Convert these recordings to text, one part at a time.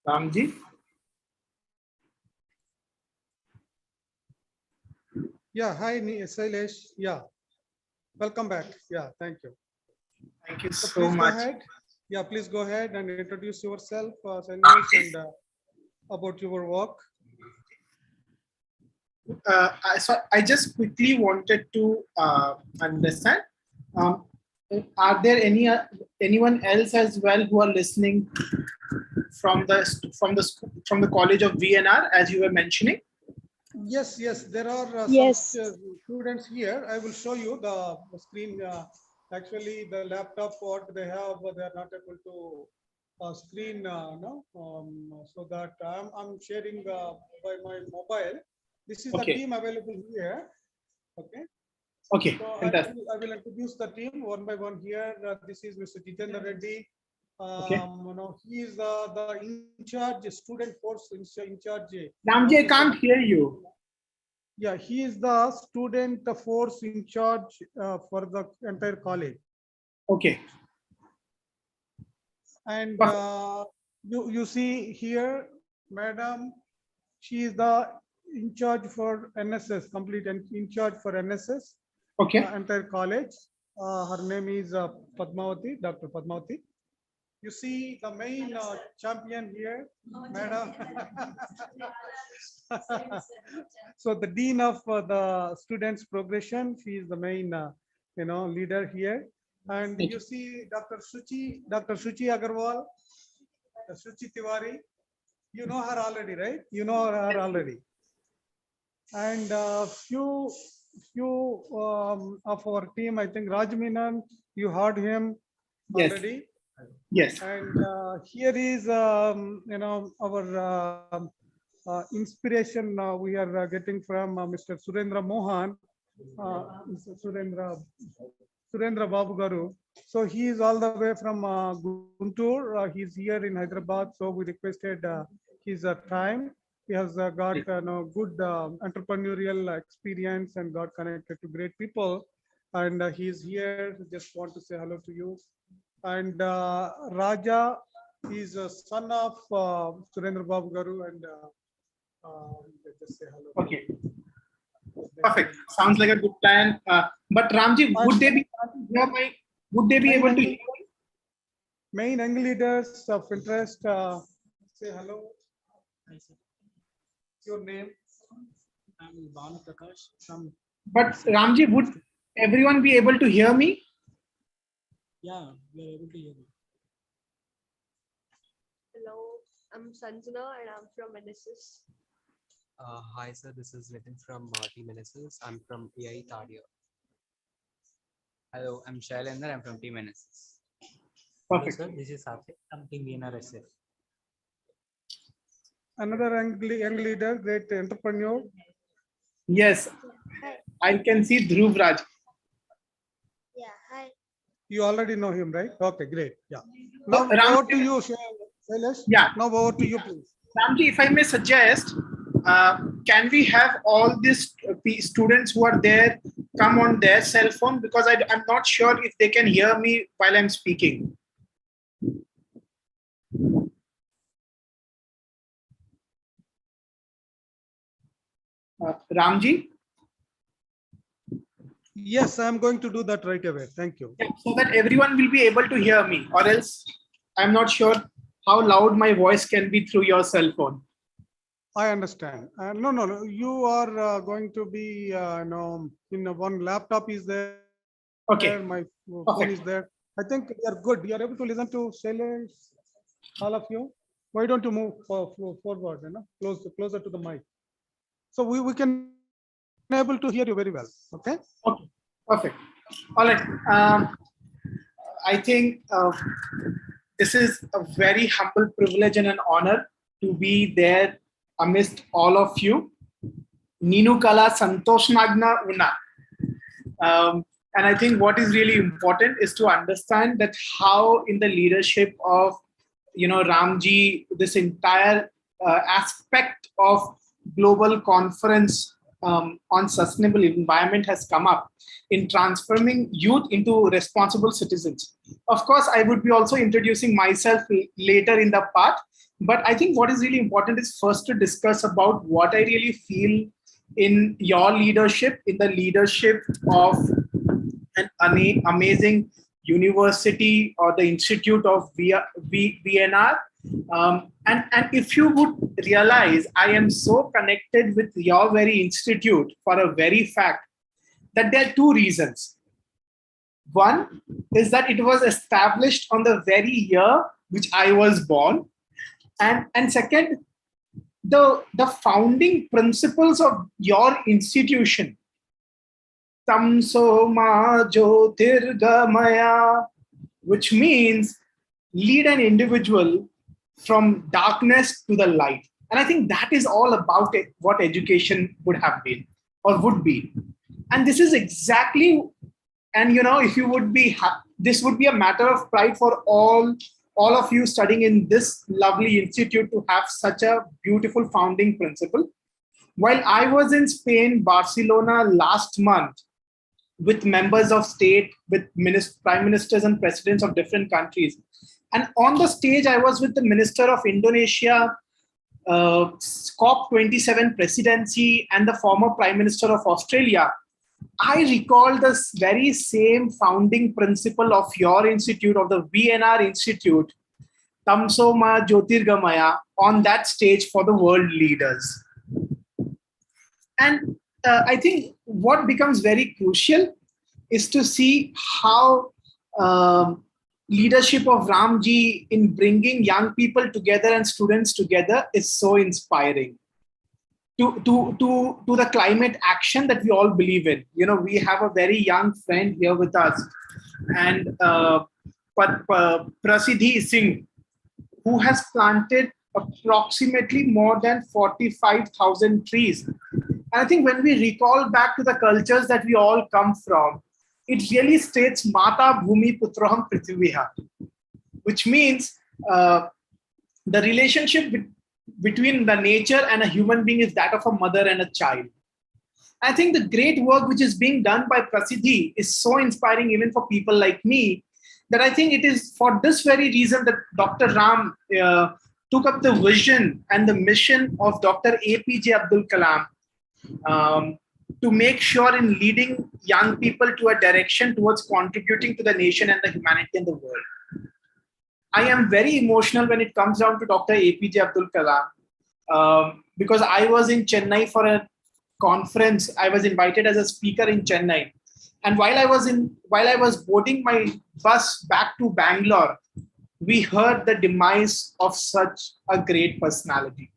Ramji? Yeah, hi Sailesh. Yeah, welcome back. Yeah, thank you. Thank you So so please much. go ahead. Yeah, please go ahead and introduce yourself, Sailesh, and about your work. So I just quickly wanted to understand. Um, are there anyone else as well who are listening from the College of VNR as you were mentioning? Yes, yes, there are some Yes. students here. I will show you the screen. Actually, the laptop what they have, they are not able to screen, no, so that I'm sharing by my mobile. This is the Okay. team available here. Okay. Okay. So Fantastic. I will introduce the team one by one here. This is Mr. Jitendra Reddy. Okay. He is the in charge student force in charge. Ramji, I can't hear you. Yeah, he is the student force in charge for the entire college. Okay. And you see here, madam, she is the in charge for NSS, complete and in charge for NSS, Okay. entire college. Her name is Padmavati, Dr. Padmavati. You see the main champion here, madam. So the dean of the students progression, she is the main, leader here. And you see Dr. Suchi Agarwal, Suchi Tiwari. You know her already, right? You know her already. And few of our team, I think Raj Menon, you heard him already. Yes. And here is, our inspiration we are getting from Mr. Surendra Mohan, Surendra Babu Garu. So he is all the way from Guntur. He's here in Hyderabad. So we requested his time. He has got good entrepreneurial experience and got connected to great people. And he's here. Just want to say hello to you. And Raja is a son of Surendra Babu Garu, and just say hello. Okay. Perfect. Sounds like a good plan. But Ramji, would they be able to hear me? Main young leaders of interest, say hello. Your name? I'm Banu Prakash. But Ramji, would everyone be able to hear me? Yeah, we are able to hear you. Hello, I'm Sanjana and I'm from NSS. Hi, sir. This is Nitin from Team NSS. I'm from AI third year. Hello, I'm Shailendra. I'm from Team NSS. Perfect. Hello, sir. This is Sathik. I'm Team VNRSF. Another young leader, great entrepreneur. Yes, I can see Dhruv Raj. Yeah, hi. You already know him, right? Okay, great. Yeah. Now Ram, over to you, Shailesh. Yeah. Now over to you, please. Ramji, if I may suggest, can we have all these students who are there come on their cell phone? Because I'm not sure if they can hear me while I'm speaking. Ramji? Yes, I'm going to do that right away. Thank you. Yeah, so that everyone will be able to hear me, or else I'm not sure how loud my voice can be through your cell phone. I understand. No. You are going to be, in one laptop is there. Okay. My phone is there. I think you are good. You are able to listen to Shailesh, all of you. Why don't you move forward, closer to the mic. So we can able to hear you very well. Okay. Okay. Perfect. All right. I think this is a very humble privilege and an honor to be there amidst all of you. Ninu Kala Santosh Nagna Una. And I think what is really important is to understand that how in the leadership of Ramji, this entire aspect of global conference on sustainable environment has come up in transforming youth into responsible citizens. Of course, I would be also introducing myself later in the part, But I think what is really important is first to discuss about what I really feel in your leadership, in the leadership of an amazing university or the institute of VNR. And if you would realize, I am so connected with your very institute for a very fact that there are two reasons. One is that it was established on the very year which I was born. And second, the founding principles of your institution, Tamso Ma Jyotirgamaya, which means lead an individual from darkness to the light. And I think that is all about it, what education would have been or would be. And this is exactly, and if you would be, this would be a matter of pride for all of you studying in this lovely institute to have such a beautiful founding principle. While I was in Spain, Barcelona last month, with members of state, with prime ministers and presidents of different countries. And on the stage, I was with the Minister of Indonesia, COP27 presidency, and the former Prime Minister of Australia. I recall this very same founding principle of your institute, of the VNR Institute, Tamso Ma Jyotirgamaya, on that stage for the world leaders. And I think what becomes very crucial is to see how leadership of Ramji in bringing young people together and students together is so inspiring to the climate action that we all believe in. We have a very young friend here with us, and Prasidhi Singh, who has planted approximately more than 45,000 trees. And I think when we recall back to the cultures that we all come from, it really states Mata Bhumi Putroham Prithviha, which means the relationship between the nature and a human being is that of a mother and a child. I think the great work which is being done by Prasidhi is so inspiring even for people like me, that I think it is for this very reason that Dr. Ram took up the vision and the mission of Dr. APJ Abdul Kalam, to make sure in leading young people to a direction towards contributing to the nation and the humanity in the world. I am very emotional when it comes down to Dr. APJ Abdul Kalam, because I was in Chennai for a conference. I was invited as a speaker in Chennai. And while I was boarding my bus back to Bangalore, we heard the demise of such a great personality.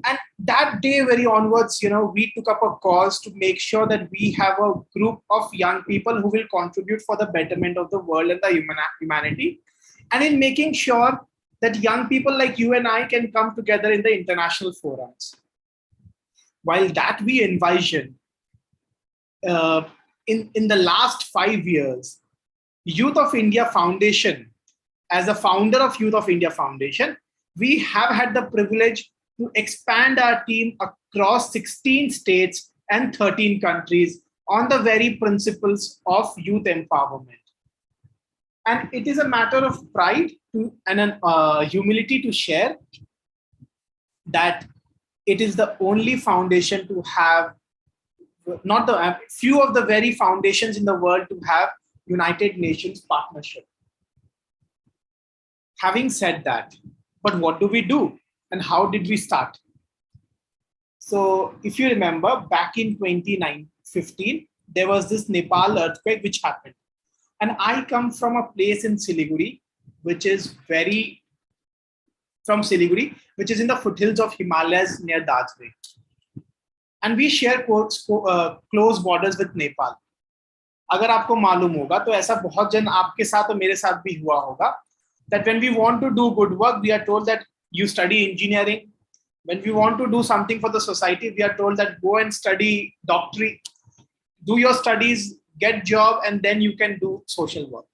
And that day very onwards, we took up a cause to make sure that we have a group of young people who will contribute for the betterment of the world and the humanity. And in making sure that young people like you and I can come together in the international forums. While that we envision, in the last 5 years, Youth of India Foundation, as a founder of Youth of India Foundation, we have had the privilege to expand our team across 16 states and 13 countries on the very principles of youth empowerment. And it is a matter of pride and humility to share that it is the only foundation to have, not the few of the very foundations in the world to have United Nations partnership. Having said that, but what do we do? And how did we start? So if you remember, back in 2015, there was this Nepal earthquake which happened. And I come from a place in Siliguri, which is in the foothills of Himalayas near Darjeeling. And we share close borders with Nepal. अगर आपको मालूम होगा तो ऐसा बहुत जन आपके साथ और मेरे साथ भी हुआ होगा, that when we want to do good work, we are told that you study engineering. When we want to do something for the society, we are told that go and study doctorate, do your studies, get job, and then you can do social work.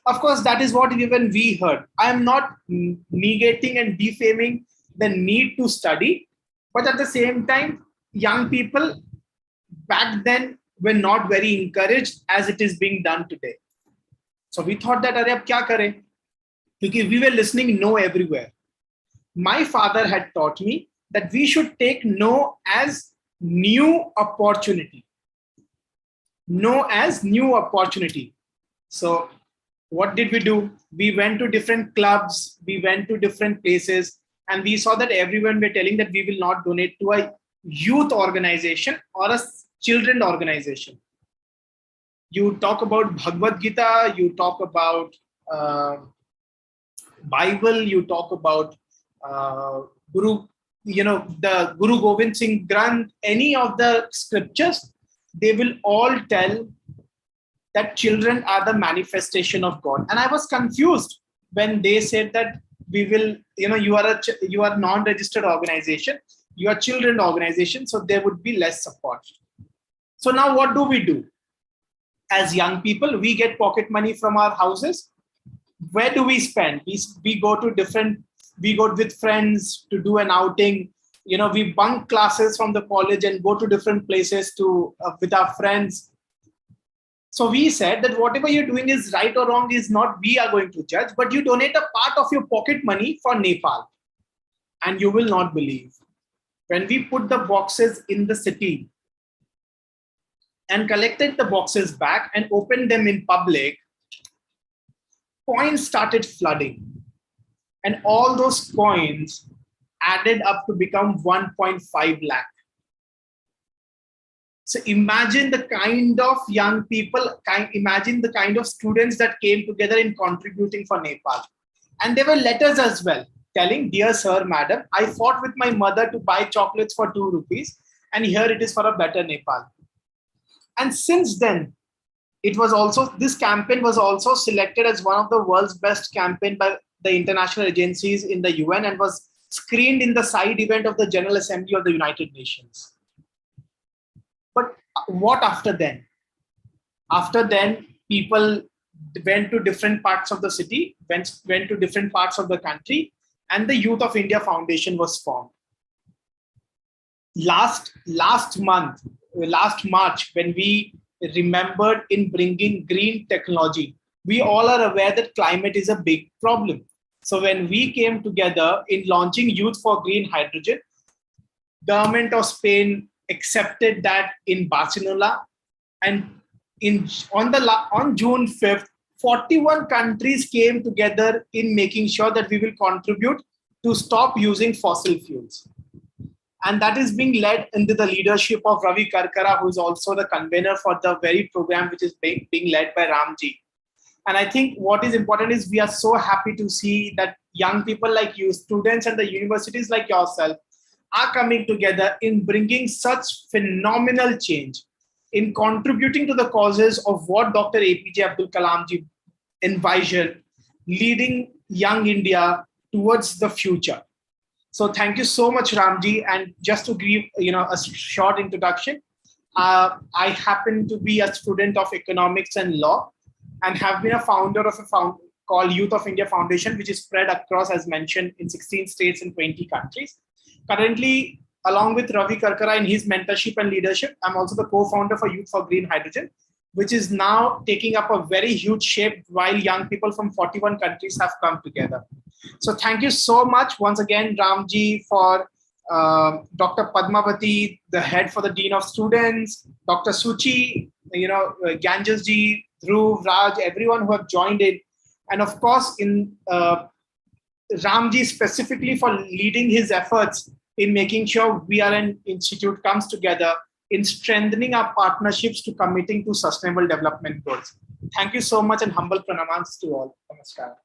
Of course, that is what even we heard. I am not negating and defaming the need to study, but at the same time, young people back then were not very encouraged as it is being done today. So we thought that, अरे अब क्या करें? Because we were listening no everywhere. my father had taught me that we should take no as new opportunity. No as new opportunity. So what did we do? We went to different clubs, we went to different places, and we saw that everyone were telling that we will not donate to a youth organization or a children organization. You talk about Bhagavad Gita, you talk about uh, Bible, you talk about Guru, the Guru Gobind Singh Granth, any of the scriptures, they will all tell that children are the manifestation of God. And I was confused when they said that we will, you are non-registered organization, you are children organization, so there would be less support. So now what do we do? As young people, we get pocket money from our houses. Where do we spend? We go to different, we go with friends to do an outing. We bunk classes from the college and go to different places to with our friends. So we said that whatever you're doing is right or wrong is not we are going to judge, but you donate a part of your pocket money for Nepal. And you will not believe, when we put the boxes in the city and collected the boxes back and opened them in public, coins started flooding. And all those coins added up to become 1.5 lakh. So imagine the kind of young people, imagine the kind of students that came together in contributing for Nepal. And there were letters as well telling, dear sir, madam, I fought with my mother to buy chocolates for 2 rupees, and here it is for a better Nepal. And since then, this campaign was also selected as one of the world's best campaign by the international agencies in the UN and was screened in the side event of the General Assembly of the United Nations. But what after then? After then, people went to different parts of the city, went to different parts of the country, and the Youth of India Foundation was formed. Last March, when we remembered in bringing green technology, we all are aware that climate is a big problem. So when we came together in launching Youth for Green Hydrogen, government of Spain accepted that in Barcelona, and on June 5th, 41 countries came together in making sure that we will contribute to stop using fossil fuels. And that is being led under the leadership of Ravi Karkara, who is also the convener for the very program which is being led by Ramji. And I think what is important is we are so happy to see that young people like you, students and the universities like yourself, are coming together in bringing such phenomenal change, in contributing to the causes of what Dr. APJ Abdul Kalam ji envisioned, leading young India towards the future. So thank you so much, Ramji. And just to give a short introduction, I happen to be a student of economics and law, and have been a founder of called Youth of India Foundation, which is spread across, as mentioned, in 16 states and 20 countries. Currently, along with Ravi Karkara in his mentorship and leadership, I'm also the co-founder for Youth for Green Hydrogen, which is now taking up a very huge shape while young people from 41 countries have come together. So thank you so much once again, Ramji, for Dr. Padmavati, the head for the Dean of Students, Dr. Suchi, Ganges ji, Dhruv, Raj, everyone who have joined in. And of course, in Ramji specifically for leading his efforts in making sure we are an institute comes together in strengthening our partnerships to committing to sustainable development goals. Thank you so much, and humble pranamams to all. Namaskar.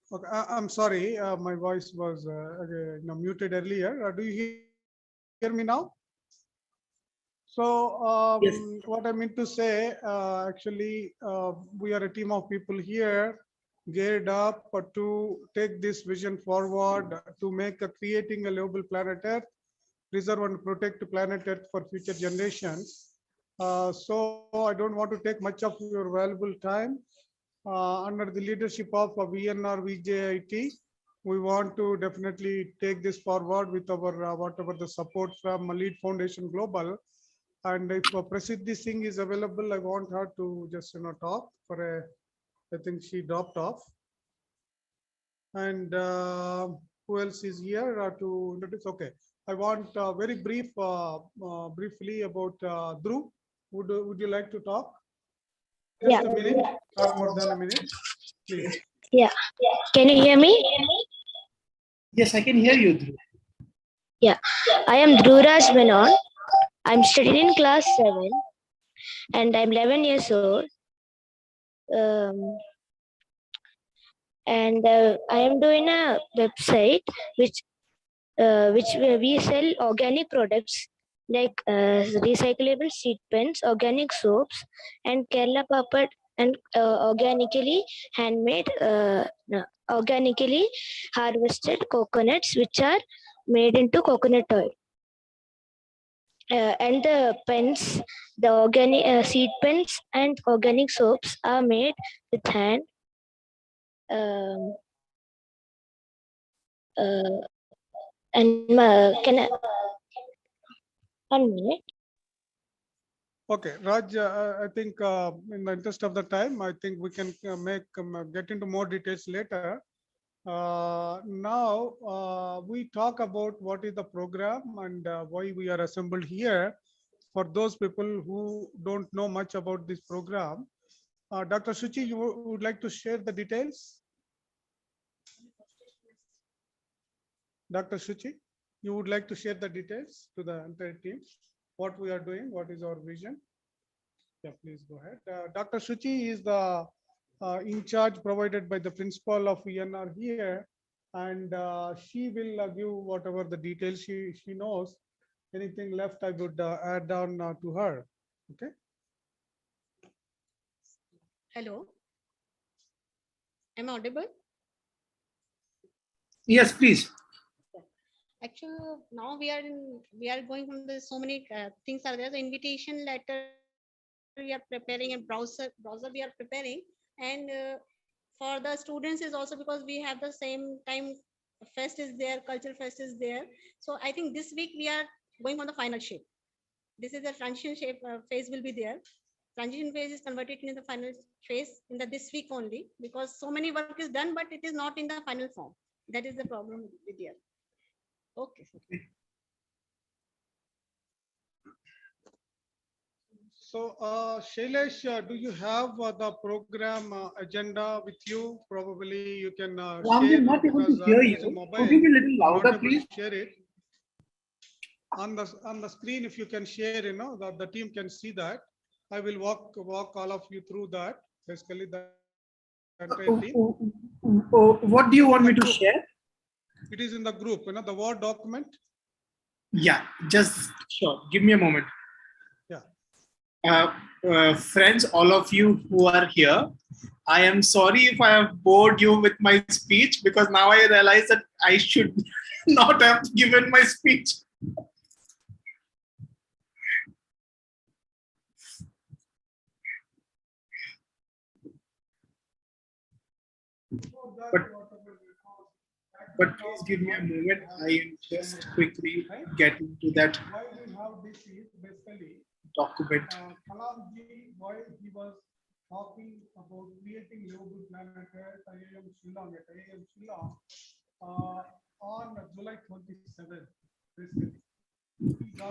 Okay, I'm sorry, my voice was muted earlier. Do you hear me now? So Yes. what I mean to say, actually, we are a team of people here geared up to take this vision forward to make creating a livable planet Earth, preserve and protect planet Earth for future generations. So I don't want to take much of your valuable time. Under the leadership of VNR VJIT, we want to definitely take this forward with our whatever the support from Lead Foundation Global. And if Prasiddhi Singh is available, I want her to just talk for a. I think she dropped off. And who else is here to introduce? Okay, I want very briefly about Dhruv. Would you like to talk? Just a minute, not more than a minute, please. Yeah. Can you hear me? Yes, I can hear you, Dhruv. Yeah. I am Dhruraj Menon. I'm studying in class 7 and I'm 11 years old. And I am doing a website which we sell organic products like recyclable seed pens, organic soaps, and Kerala papad and organically handmade, organically harvested coconuts, which are made into coconut oil. And the pens, the organic seed pens and organic soaps are made with hand. And can I, 1 minute? Okay, Raj, I think in the interest of the time, I think we can get into more details later. Now we talk about what is the program and why we are assembled here. For those people who don't know much about this program, Dr. Shuchi, you would like to share the details? Dr. Shuchi, you would like to share the details to the entire team? What we are doing, what is our vision? Yeah, please go ahead. Dr. Shuchi is the in charge provided by the principal of VNR here, and she will give whatever the details she knows. Anything left, I would add on to her. Okay. Hello. Am I audible? Yes, please. Actually, now we are going from the so many things are there. The invitation letter we are preparing and browser we are preparing, and for the students is also because we have the same time fest is there, cultural fest is there. So I think this week we are going on the final shape. This is the transition shape phase will be there. Transition phase is converted into the final phase in this week only, because so many work is done, but it is not in the final form. That is the problem with here. Okay. So, Shailesh, do you have the program agenda with you? Probably you can share. I'm not able to hear you. Could you be a little louder, please? Share it on the screen. If you can share, the team can see that. I will walk all of you through that. Basically, the entire team. What do you want me to share? It is in the group, the Word document. Yeah, just sure. Give me a moment. Yeah. Friends, all of you who are here, I am sorry if I have bored you with my speech, because now I realize that I should not have given my speech. But please give me a moment. I am just quickly get into that Why we have this is basically document. Kalamji, why he was talking about creating global planet Earth, IIM Shillong, on July 27th. Basically.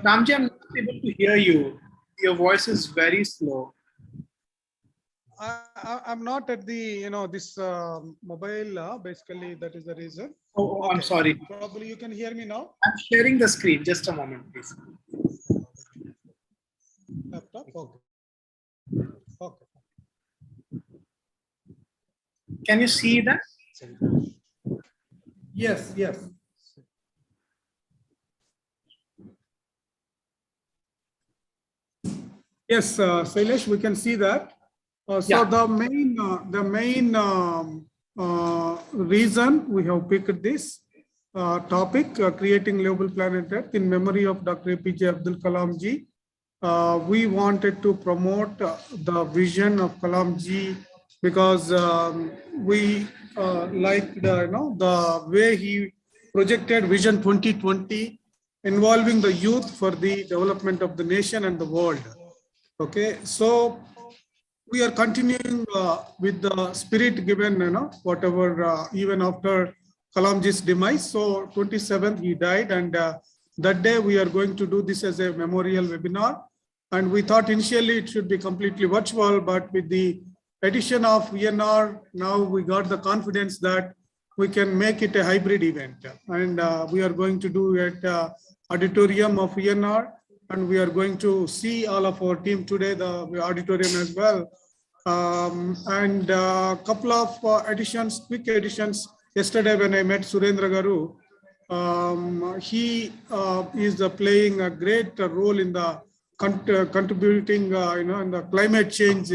Ramji, I'm not able to hear you. Your voice is very slow. I'm not at the this mobile. Basically, that is the reason. Oh, okay. I'm sorry. Probably you can hear me now. I'm sharing the screen. Just a moment, please. Laptop. Okay. Okay. Can you see that? Yes. Yes. Yes, Shailesh, we can see that. So yeah. The main reason we have picked this topic, creating global planet Earth in memory of Dr. APJ Abdul Kalam ji. we wanted to promote the vision of Kalamji because we liked the way he projected Vision 2020 involving the youth for the development of the nation and the world. Okay, so we are continuing with the spirit given, whatever, even after Kalamji's demise. So 27th, he died, and that day we are going to do this as a memorial webinar. And we thought initially it should be completely virtual, but with the addition of VNR, now we got the confidence that we can make it a hybrid event. And we are going to do it auditorium of VNR, and we are going to see all of our team today, the auditorium as well. And a couple of additions, quick additions. Yesterday when I met Surendra Garu, he is playing a great role in the contributing, in the climate change,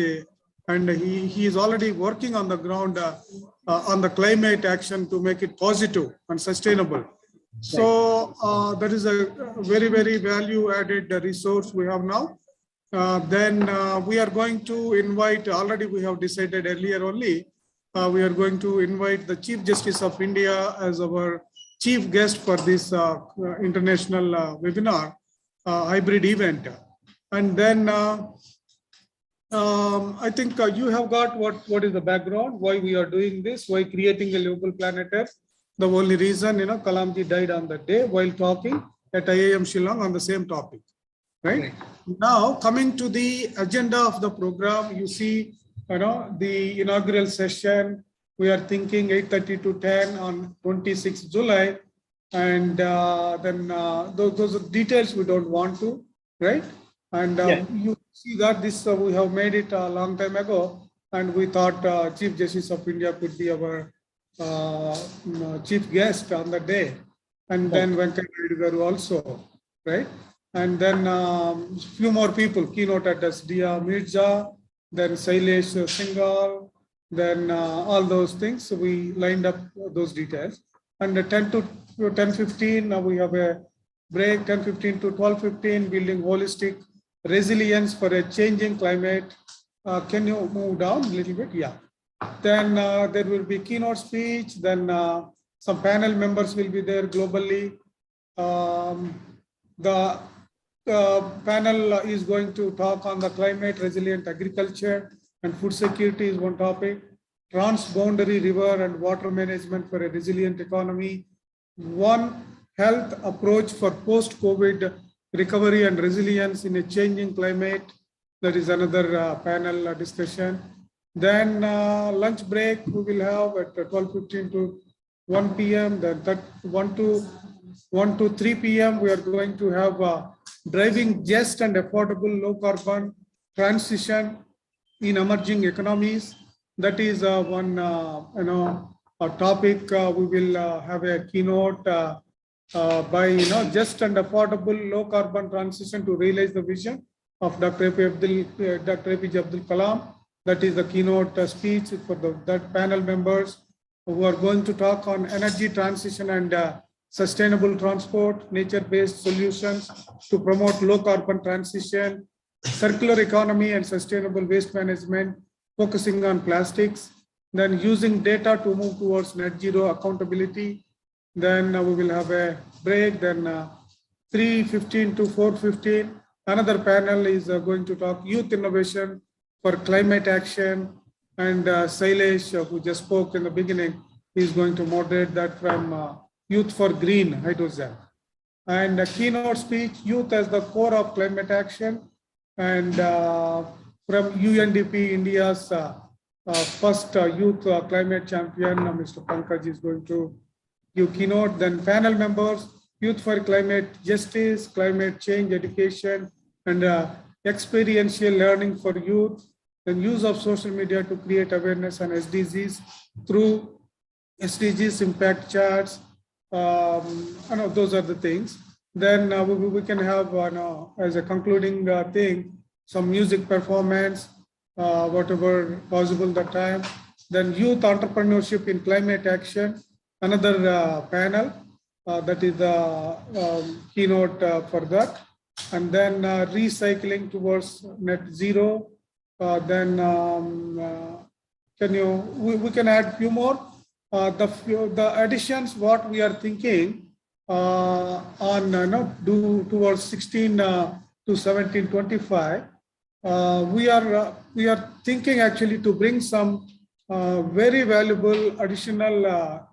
and he is already working on the ground on the climate action to make it positive and sustainable. So that is a very, very value added resource we have now. Then we are going to invite, already we have decided earlier only, we are going to invite the Chief Justice of India as our chief guest for this international webinar, hybrid event. And then I think you have got what is the background, why we are doing this, why creating a livable planet Earth. The only reason, Kalamji died on that day while talking at IIM Shillong on the same topic, right? Now, coming to the agenda of the program, you see, the inaugural session, we are thinking 8:30 to 10 on 26 July. And then those are details we don't want to, right? And you see that this, we have made it a long time ago. And we thought Chief Justice of India could be our chief guest on the day. And then Venkaya Naidu Garu also, right? And then few more people, keynote address, Dia Mirza, then Sailesh Singhal, then all those things. So we lined up those details. And 10 to 10:15, we have a break, 10:15 to 12:15, building holistic resilience for a changing climate. Can you move down a little bit? Yeah. Then there will be keynote speech. Then some panel members will be there globally. The panel is going to talk on the climate resilient agriculture and food security is one topic. Transboundary river and water management for a resilient economy. One health approach for post-COVID recovery and resilience in a changing climate. That is another panel discussion. Then lunch break we will have at 12:15 to 1 p.m. Then 1 to 3 p.m. we are going to have driving just and affordable low carbon transition in emerging economies. That is one a topic. We will have a keynote by just and affordable low carbon transition to realize the vision of Dr. APJ Abdul Kalam. That is the keynote speech for that panel members who are going to talk on energy transition and sustainable transport, nature-based solutions to promote low carbon transition, circular economy and sustainable waste management, focusing on plastics, then using data to move towards net zero accountability. Then we will have a break, then 3:15 to 4:15. Another panel is going to talk youth innovation for climate action, and Sailesh, who just spoke in the beginning, is going to moderate that from Youth for Green Hydrogen. And a keynote speech, Youth as the Core of Climate Action, and from UNDP, India's first youth climate champion, Mr. Pankaj is going to give keynote. Then panel members, Youth for Climate Justice, Climate Change Education, and experiential learning for youth, then use of social media to create awareness on SDGs through SDGs impact charts. Those are the things. Then we can have, as a concluding thing, some music performance, whatever possible that time. Then youth entrepreneurship in climate action, another panel, that is the keynote for that. and then recycling towards net zero. Then we can add few more. The additions what we are thinking on do towards 16 to 1725. We are thinking actually to bring some very valuable additional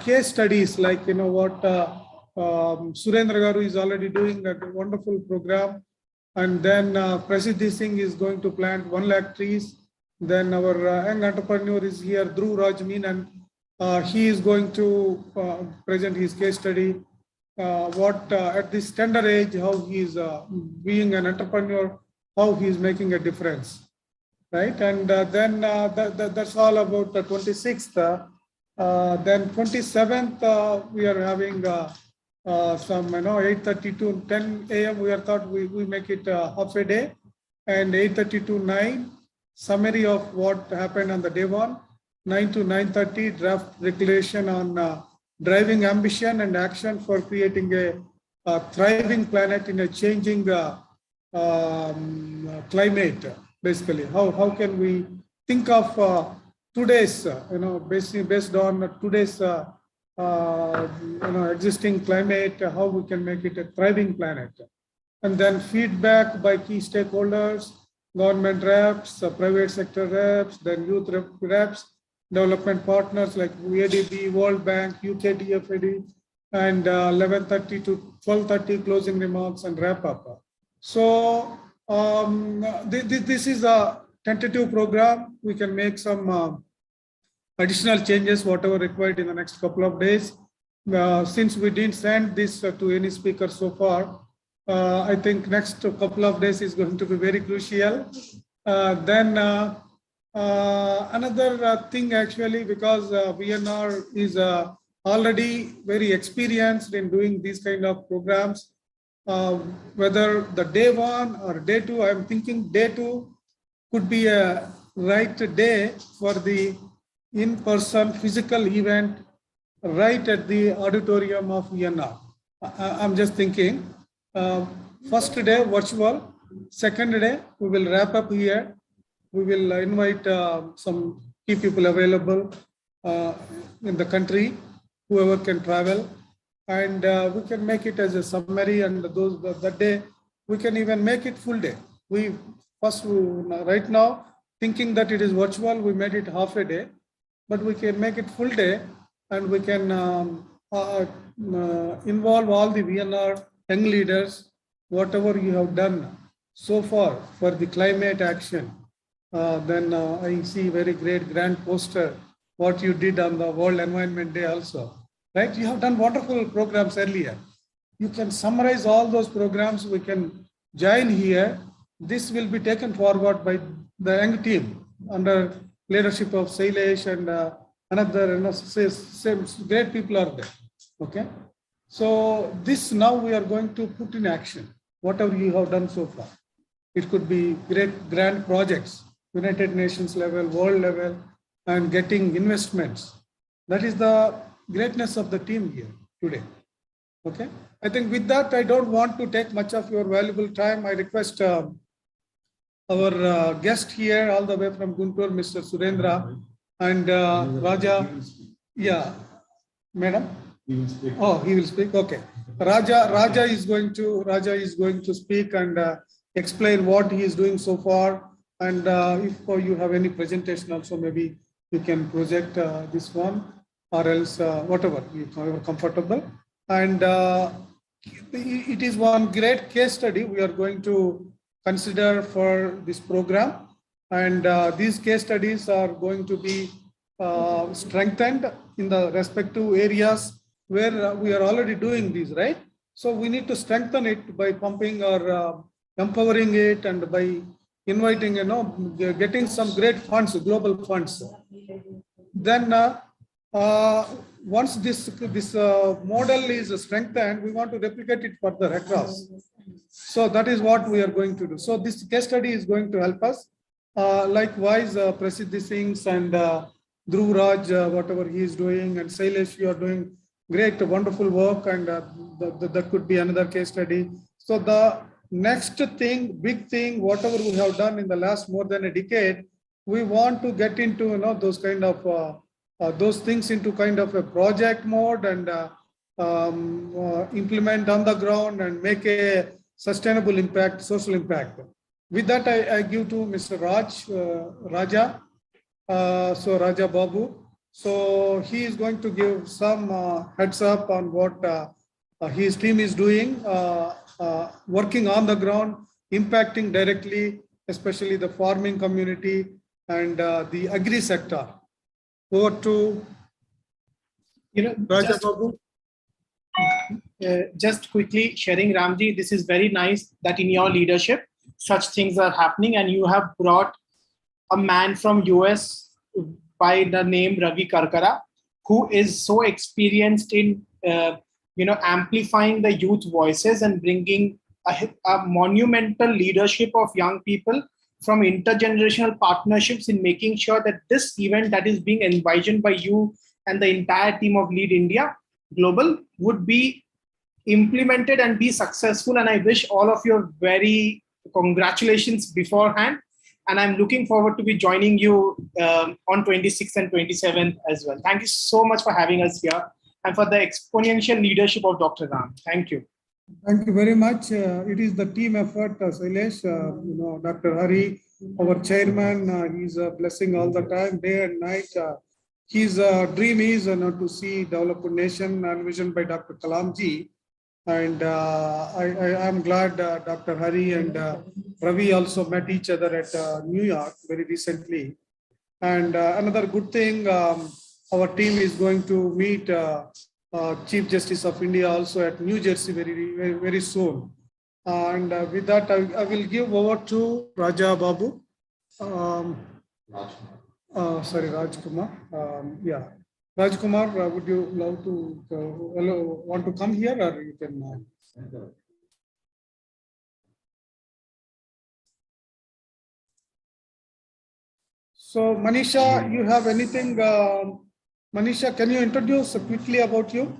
case studies, like what Surendra Garu is already doing a wonderful program, and then Prasiddhi Singh is going to plant 1 lakh trees. Then our young entrepreneur is here, Dhruv Rajmin, and he is going to present his case study. What at this tender age, how he is being an entrepreneur, how he is making a difference, right? And then that's all about the 26th. Then 27th, we are having some 8:30 to 10 a.m. We are thought we make it half a day, and 8:30 to 9 summary of what happened on the day one. 9 to 9:30 draft regulation on driving ambition and action for creating a thriving planet in a changing climate. Basically, how can we think of today's based on today's existing climate, how we can make it a thriving planet. And then feedback by key stakeholders, government reps, private sector reps, then youth reps, development partners like ADB, World Bank, UK DFID, and 11:30 to 12:30 closing remarks and wrap up. So this is a tentative program. We can make some additional changes, whatever required in the next couple of days. Since we didn't send this to any speaker so far, I think next couple of days is going to be very crucial. Then another thing actually, because VNR is already very experienced in doing these kind of programs, whether the day one or day two, I'm thinking day two could be a right day for the in-person physical event right at the auditorium of VNR. I'm just thinking, first day virtual, second day we will wrap up here. We will invite some key people available in the country, whoever can travel, and we can make it as a summary, and that day we can even make it full day. Right now thinking that it is virtual, we made it half a day, but we can make it full day, and we can involve all the VNR young leaders, whatever you have done so far for the climate action. Then I see very great grand poster, what you did on the World Environment Day also, right? You have done wonderful programs earlier. You can summarize all those programs, we can join here. This will be taken forward by the young team under leadership of Sailesh and another great people are there, okay? So this now we are going to put in action, whatever you have done so far. It could be great grand projects, United Nations level, world level, and getting investments. That is the greatness of the team here today, okay? I think with that, I don't want to take much of your valuable time. I request our guest here all the way from Guntur, Mr. Surendra, and Raja. Yeah, madam. He will speak. Oh, he will speak. Okay. Raja is going to speak and explain what he is doing so far. And if you have any presentation also, maybe you can project this one, or else whatever you are comfortable. And it is one great case study we are going to consider for this program, and these case studies are going to be strengthened in the respective areas where we are already doing these, right? So we need to strengthen it by pumping or empowering it, and by inviting, getting some great funds, global funds. Then once this model is strengthened, we want to replicate it further across. So that is what we are going to do. So this case study is going to help us. Likewise, Prasiddhi Singh and Dhruv Raj, whatever he is doing, and Sailesh, you are doing great, wonderful work, and that could be another case study. So the next thing, big thing, whatever we have done in the last more than a decade, we want to get into those kind of those things into kind of a project mode and implement on the ground and make a sustainable impact, social impact. With that, I give to Mr. Raja. So Raja Babu. So he is going to give some heads up on what his team is doing, working on the ground, impacting directly, especially the farming community and the agri sector. Over to Raja Babu. Just quickly sharing, Ramji, this is very nice that in your leadership, such things are happening, and you have brought a man from US by the name Ravi Karkara, who is so experienced in amplifying the youth voices and bringing a monumental leadership of young people from intergenerational partnerships in making sure that this event that is being envisioned by you and the entire team of Lead India Global would be implemented and be successful. And I wish all of you very congratulations beforehand. And I'm looking forward to be joining you on 26th and 27th as well. Thank you so much for having us here and for the exponential leadership of Dr. Ram. Thank you. Thank you very much. It is the team effort, Sailesh. Dr. Hari, our chairman, he's blessing all the time, day and night. His dream is to see developed nation envisioned by Dr. Kalamji. And I am glad Dr. Hari and Ravi also met each other at New York very recently. And another good thing, our team is going to meet Chief Justice of India also at New Jersey very soon. And with that, I will give over to Raja Babu. Sorry, Rajkumar. Yeah. Rajkumar, would you love to want to come here, or you can? So, Manisha, you have anything? Manisha, can you introduce quickly about you?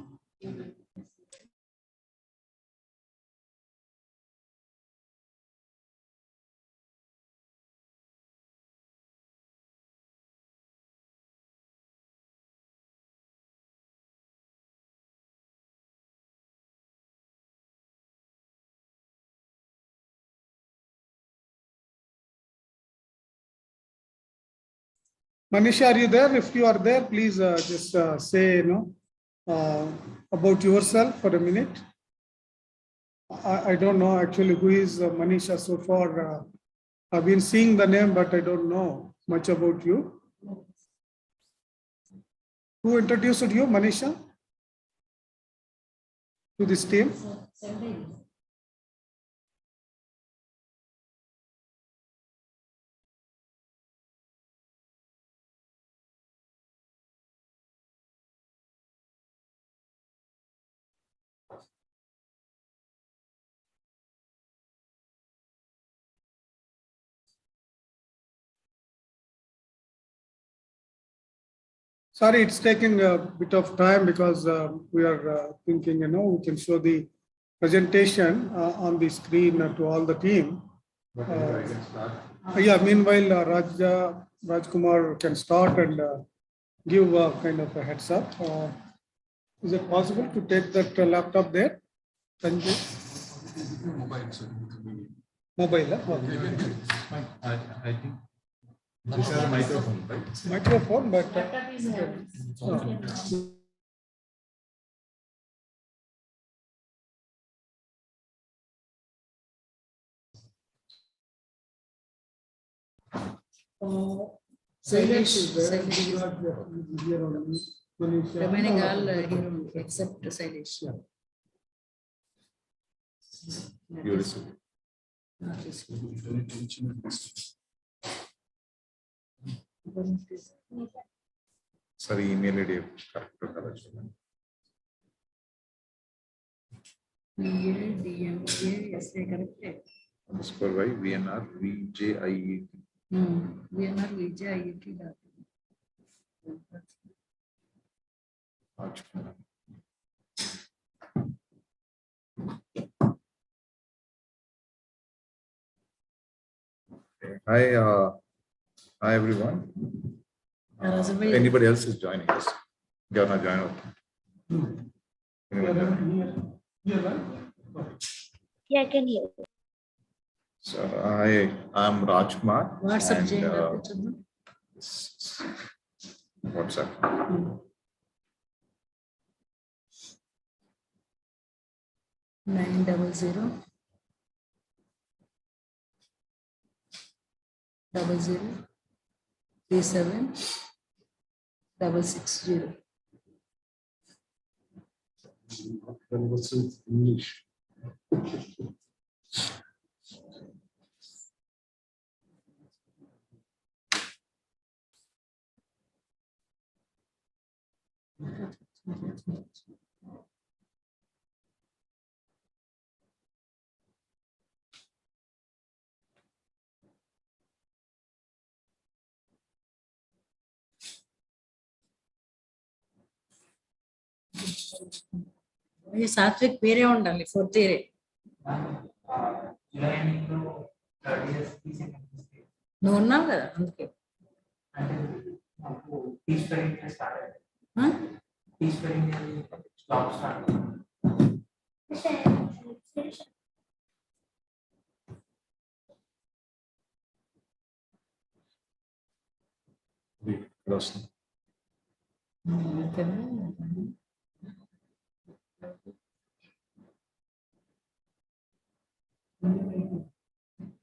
Manisha, are you there? If you are there, please just say, about yourself for a minute. I don't know actually who is Manisha so far. I've been seeing the name, but I don't know much about you. Who introduced you, Manisha, to this team? Sorry, it's taking a bit of time because we are thinking, we can show the presentation on the screen to all the team. Yeah, meanwhile, Rajkumar can start and give kind of a heads up. Is it possible to take that laptop there? Sanjay? Mobile, okay. I think this is a microphone, right? Microphone, but Sailesh is there. Remaining all here except Sailesh. You receive. Sorry, email ID correct. _y VNR VJIET. VNR VJIET. Hi, hi everyone. Anybody else is joining us? You're not joining. Anyone join? Yeah, I can hear. So I'm Rajkumar. WhatsApp and, చేయండి WhatsApp. 900 00 37 660. English. ఈ సాత్విక్ వేరే ఉండాలి 4th year నువ్వు ఉన్నావు కదా అందుకే